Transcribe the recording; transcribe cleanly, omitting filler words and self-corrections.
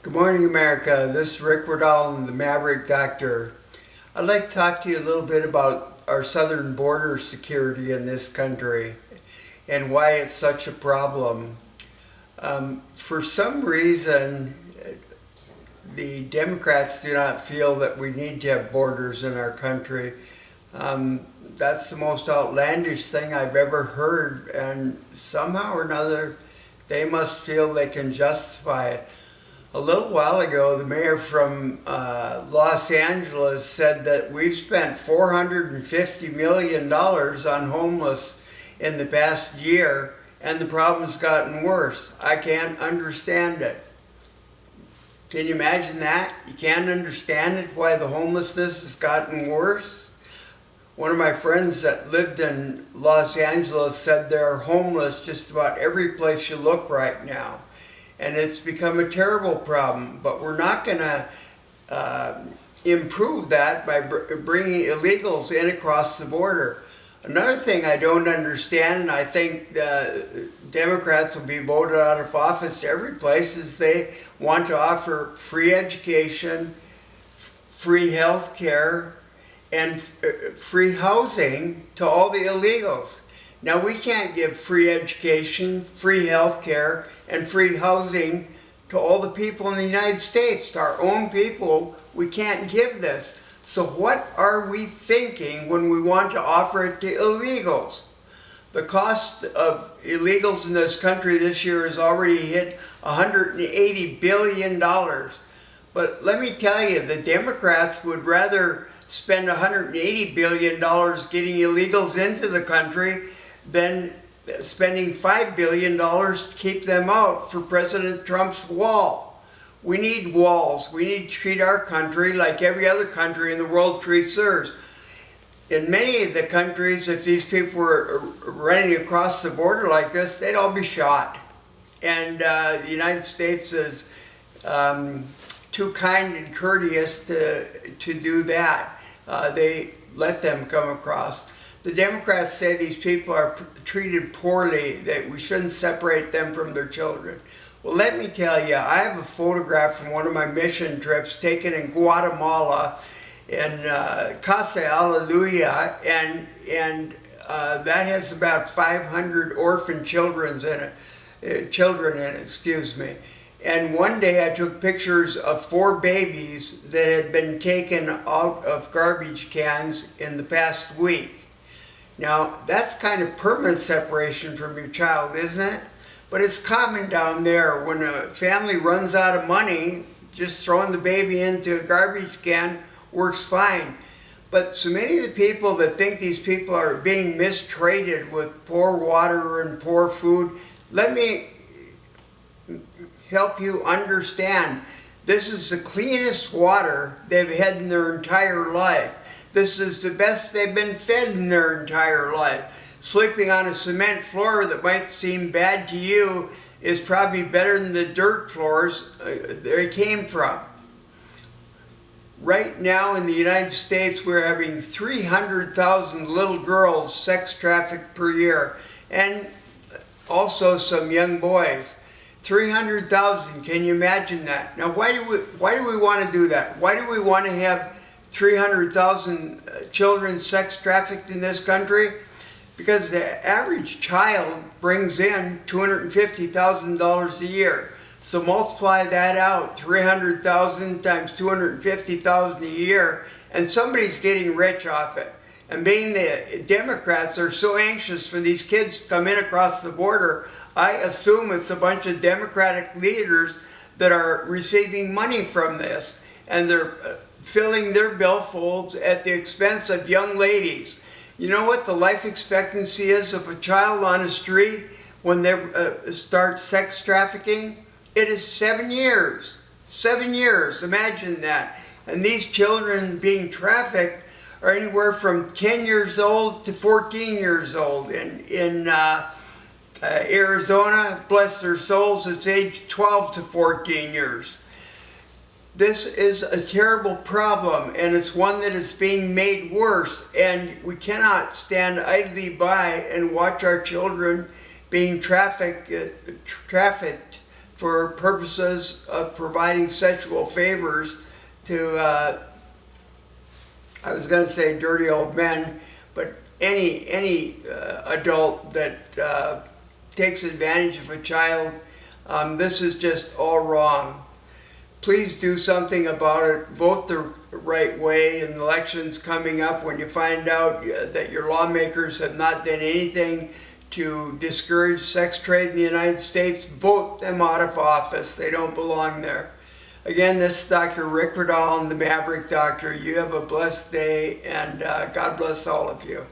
Good morning, America. This is Rick Redalen, the Maverick Doctor. I'd like to talk to you a little bit about our southern border security in this country and why it's such a problem. For some reason, the Democrats do not feel that we need to have borders in our country. That's the most outlandish thing I've ever heard, and somehow or another, they must feel they can justify it. A little while ago, the mayor from Los Angeles said that we've spent $450 million on homeless in the past year, and the problem's gotten worse. I can't understand it. Can you imagine that? You can't understand it, why the homelessness has gotten worse? One of my friends that lived in Los Angeles said there are homeless just about every place you look right now. And it's become a terrible problem, but we're not going to improve that by bringing illegals in across the border. Another thing I don't understand, and I think Democrats will be voted out of office every place, is they want to offer free education, free health care, and free housing to all the illegals. Now, we can't give free education, free health care, and free housing to all the people in the United States. To our own people, we can't give this. So what are we thinking when we want to offer it to illegals? The cost of illegals in this country this year has already hit $180 billion. But let me tell you, the Democrats would rather spend $180 billion getting illegals into the country than spending $5 billion to keep them out for President Trump's wall. We need walls. We need to treat our country like every other country in the world treats theirs. In many of the countries, if these people were running across the border like this, they'd all be shot. And the United States is too kind and courteous to do that. They let them come across. The Democrats say these people are treated poorly, that we shouldn't separate them from their children. Well, let me tell you, I have a photograph from one of my mission trips taken in Guatemala, in Casa Alleluia, and that has about 500 orphan children in it, excuse me. And one day I took pictures of 4 babies that had been taken out of garbage cans in the past week. Now, that's kind of permanent separation from your child, isn't it? But it's common down there. When a family runs out of money, just throwing the baby into a garbage can works fine. But so many of the people that think these people are being mistreated with poor water and poor food, let me help you understand. This is the cleanest water they've had in their entire life. This is the best they've been fed in their entire life. Sleeping on a cement floor that might seem bad to you is probably better than the dirt floors they came from. Right now in the United States, we're having 300,000 little girls sex trafficked per year, and also some young boys. 300,000, can you imagine that? Now, why do we want to do that? Why do we want to have 300,000 children sex trafficked in this country? Because the average child brings in $250,000 a year. So multiply that out, 300,000 times 250,000 a year, and somebody's getting rich off it. And being the Democrats are so anxious for these kids to come in across the border, I assume it's a bunch of Democratic leaders that are receiving money from this, and they're filling their billfolds at the expense of young ladies. You know what the life expectancy is of a child on a street when they start sex trafficking? It is 7 years. 7 years, imagine that. And these children being trafficked are anywhere from 10 years old to 14 years old. In Arizona, bless their souls, it's age 12 to 14 years. This is a terrible problem, and it's one that is being made worse, and we cannot stand idly by and watch our children being trafficked for purposes of providing sexual favors to, I was going to say dirty old men, but any adult that takes advantage of a child. This is just all wrong. Please do something about it. Vote the right way in elections coming up. When you find out that your lawmakers have not done anything to discourage sex trade in the United States, vote them out of office. They don't belong there. Again, this is Dr. Rick Redalen, the Maverick Doctor. You have a blessed day, and God bless all of you.